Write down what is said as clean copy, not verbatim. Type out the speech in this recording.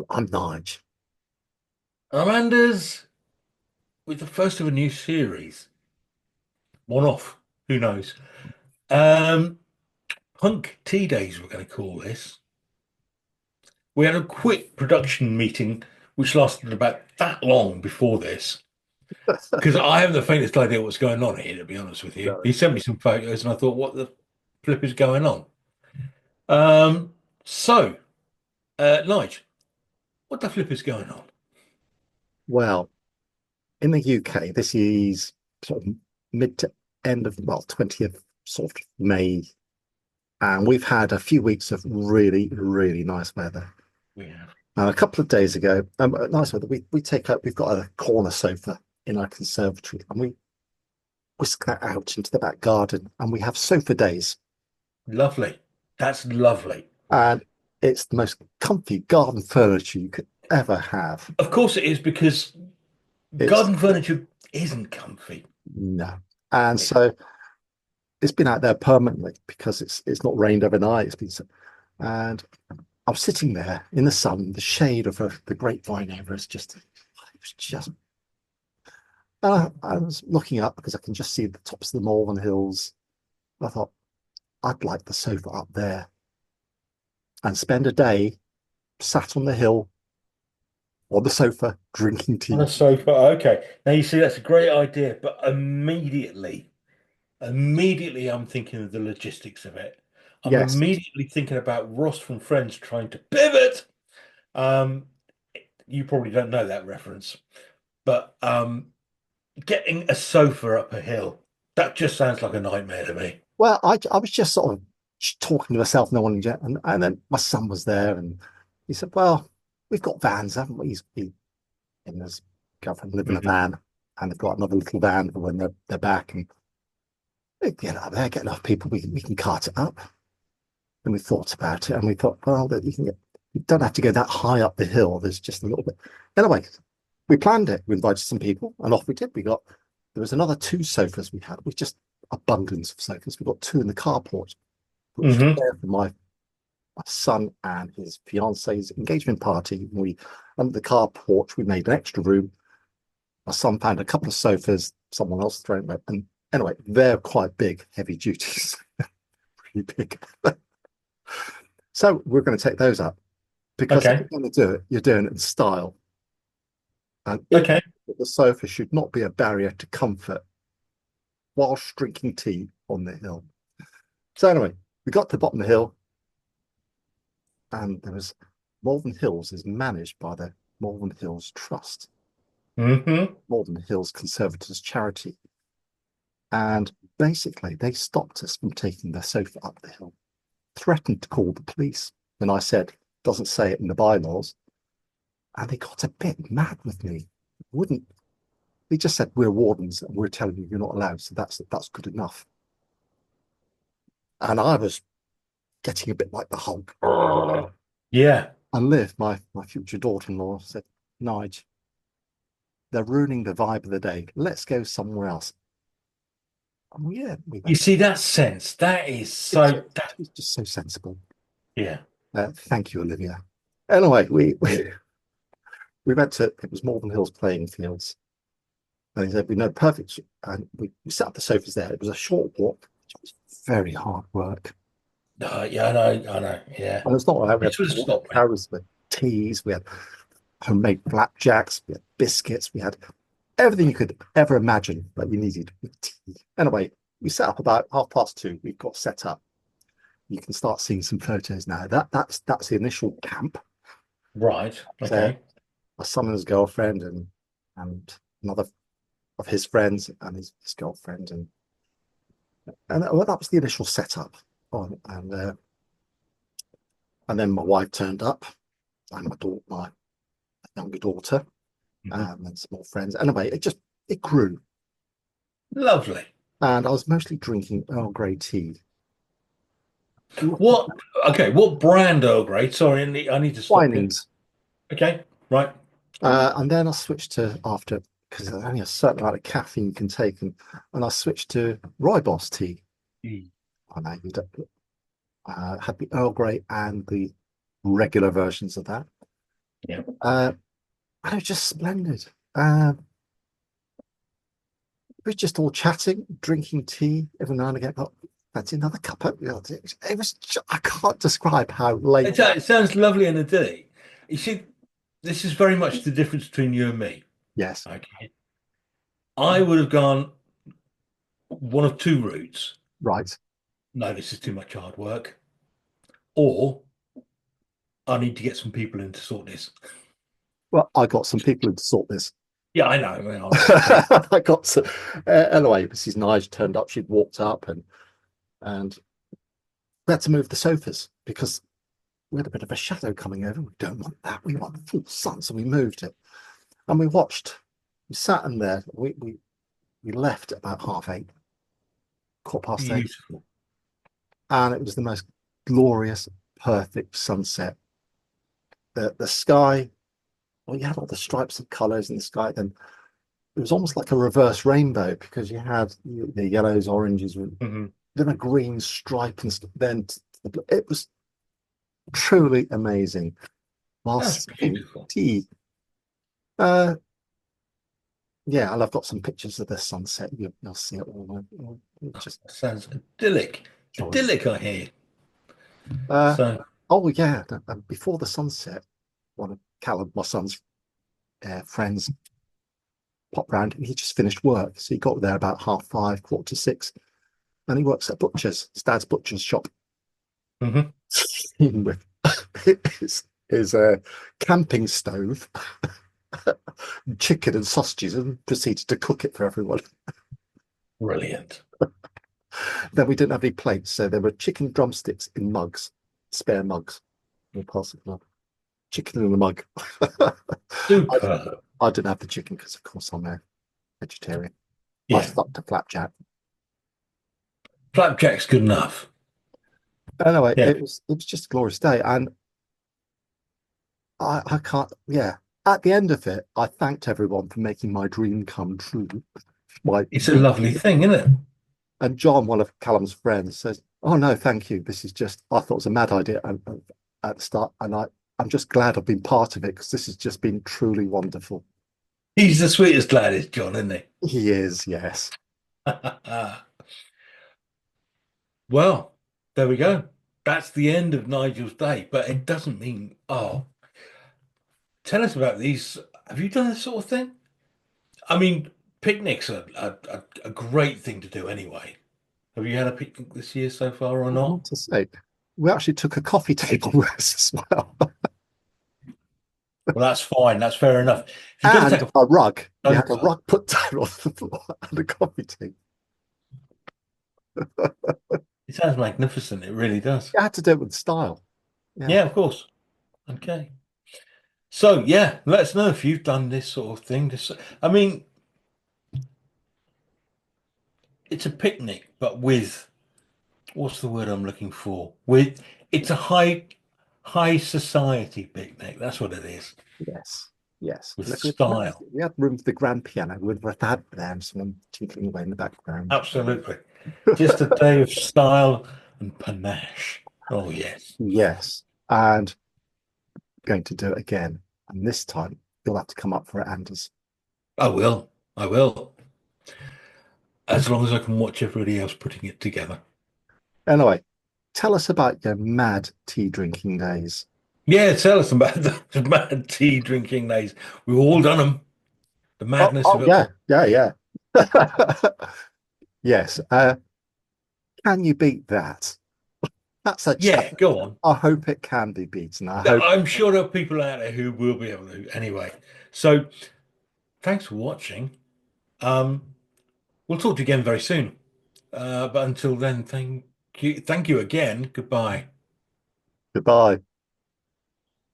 I'm Nige. Amanda's with the first of a new series. One off. Who knows? Um, Punk Tea Days, we're going to call this. We had a quick production meeting, which lasted about that long before this, because I have the faintest idea what's going on here, to be honest with you. No. He sent me some photos, and I thought, what the flip is going on? Um, so, Nige, what the flip is going on? Well, in the UK, this is sort of mid to end of, well, 20th sort of May. And we've had a few weeks of really, really nice weather. We have. And a couple of days ago, nice weather, we take out, we've got a corner sofa in our conservatory and we whisk that out into the back garden and we have sofa days. Lovely. That's lovely. And it's the most comfy garden furniture you could ever have. Of course it is, because It's garden furniture isn't comfy. no. And so it's been out there permanently because it's not rained overnight. And I was sitting there in the sun, the shade of the grapevine over us. It was just. I was looking up because I can just see the tops of the Malvern Hills. I thought I'd like the sofa up there and spend a day sat on the hill on the sofa drinking On a tea. sofa. Okay. Now you see that's a great idea, but immediately I'm thinking of the logistics of it. I'm Yes. immediately thinking about Ross from Friends trying to pivot. Um, you probably don't know that reference, but getting a sofa up a hill, that just sounds like a nightmare to me. Well, I was just sort of talking to myself, no one, and then my son was there, and he said, "Well, we've got vans, haven't we?" He and his girlfriend live in a Mhm. van, and they've got another little van for when they're back, and they get up there, get enough people, we can cart it up. And we thought about it, and we thought, well, that you don't have to go that high up the hill. There's just a little bit. Anyway, we planned it. We invited some people, and off we did. There was another two sofas we had. We just abundance of sofas. We got two in the carport, which was Mhm. there for my son and his fiance's engagement party. We under the carport, we made an extra room. My son found a couple of sofas. Someone else thrown them. And anyway, they're quite big, heavy duties, pretty big. So we're going to take those up because if Okay. you're going to do it, you're doing it in style. And if Okay. the sofa should not be a barrier to comfort whilst drinking tea on the hill. So anyway, we got to the bottom of the hill, and there was Malvern Hills is managed by the Malvern Hills Trust, Hmm. Malvern Hills Conservators Charity. And basically, they stopped us from taking the sofa up the hill, threatened to call the police. And I said, doesn't say it in the bylaws. And they got a bit mad with me. Wouldn't they just said we're wardens and we're telling you you're not allowed, so that's good enough. And I was getting a bit like the Hulk. Yeah. And Liv, my future daughter-in-law, said, Nige, they're ruining the vibe of the day. Let's go somewhere else. And yeah, we You went. see that sense? That is so that. It was just so sensible. Yeah. Thank you, Olivia. Anyway, we went to it was Malvern Hills playing fields, and he said we know perfect. And we set up the sofas there. It was a short walk, which was very hard work. Yeah, I know. I know. Yeah. And it's not like we had This would have water stopped me. carriers, we had teas, we had homemade flapjacks, we had biscuits, we had everything you could ever imagine that you needed with tea. Anyway, we set up about 2:30. We've got set up. You can start seeing some photos now. That's the initial camp. Right. So Okay. my son and his girlfriend and another of his friends and his girlfriend and well, that was the initial setup. Oh, and then my wife turned up and my younger daughter Mhm. and some more friends. Anyway, it grew, Lovely. and I was mostly drinking Earl Grey tea, What? Okay. What brand Earl Grey? Sorry, I need to stop you. Twinings, Okay. Right. and then I switched to after because there's only a certain amount of caffeine you can take, and I switched to rooibos tea. Mm. I know you had the Earl Grey and the regular versions of that. Yeah. Uh, and it was just splendid. Uh, we were just all chatting, drinking tea every now and again. Oh, that's another cup of it was I can't describe how late. It sounds lovely and idyllic. You see, this is very much the difference between you and me. Yes, Okay. I would have gone one of two routes. right. No, this is too much hard work. Or I need to get some people in to sort this. Well, I got some people in to sort this. Yeah, I know. Well, I'm just being. I got to, anyway, Mrs. Nige turned up. She'd walked up and we had to move the sofas because we had a bit of a shadow coming over. We don't want that. We want full sun, so we moved it and we watched. We sat in there. We left at about 8:30, 8:15, Beautiful. and it was the most glorious, perfect sunset. The sky. Well, you had all the stripes of colours in the sky, and it was almost like a reverse rainbow because you had the yellows, oranges, Hmm. then a green stripe, and then it was truly amazing. While That's sipping beautiful. tea, uh, yeah, and I've got some pictures of the sunset. You'll see it all. Just That sounds idyllic. joy. Idyllic, I hear. Uh, So, oh yeah, and before the sunset, one of Callum, my son's friends, popped round, and he just finished work, so he got there about 5:30, 5:45, and he works at butcher's, his dad's butcher's shop. mhm. With his camping stove, chicken and sausages, and proceeded to cook it for everyone. Brilliant. Then we didn't have any plates, so there were chicken drumsticks in mugs, spare mugs. We'll pass it along. Chicken in a mug. I, Superb. I didn't have the chicken because, of course, I'm a vegetarian. I Yeah. stuck to flapjack. Flapjack's good enough. Anyway, Yeah. it was just a glorious day, and I can't. Yeah, at the end of it, I thanked everyone for making my dream come true. My It's a lovely thing, isn't it? And John, one of Callum's friends, says, "Oh no, thank you. This is just I thought it was a mad idea at the start, and I'm just glad I've been part of it because this has just been truly wonderful." He's the sweetest lad, is John, isn't He is, yes. he? Well, there we go. That's the end of Nigel's day, but it doesn't mean, oh, tell us about these. Have you done this sort of thing? I mean, picnics are a great thing to do anyway. Have you had a picnic this year so far or I not? want to say, we actually took a coffee table with us as well, Well, that's fine. That's fair enough. If you're going to and take a a rug. We had a photo, rug put down on the floor and a coffee table. it sounds magnificent. It really does. You had to do it with style. Yeah. Yeah, of course. Okay. So, yeah, let us know if you've done this sort of thing. I mean, it's a picnic, but with what's the word I'm looking for? With it's a high society picnic. That's what it is. Yes. Yes. With And if style. we had room for the grand piano, we'd have had there and someone tinkling away in the background. Absolutely. Just a day of style and panache. Oh, yes. Yes. And going to do it again. And this time you'll have to come up for it, Anders. I will. I will. As long as I can watch everybody else putting it together. Anyway, tell us about your mad tea drinking days. Yeah, tell us about the mad tea drinking days. We've all done them. The Oh, madness of oh it yeah, all. yeah, yeah. Yes. Can you beat that? That's a Yeah, challenge. go on. I hope it can be beaten. I hope. I'm sure there are people out there who will be able to. Anyway, so thanks for watching. Um, we'll talk to you again very soon. But until then, thank you again. Goodbye. Goodbye.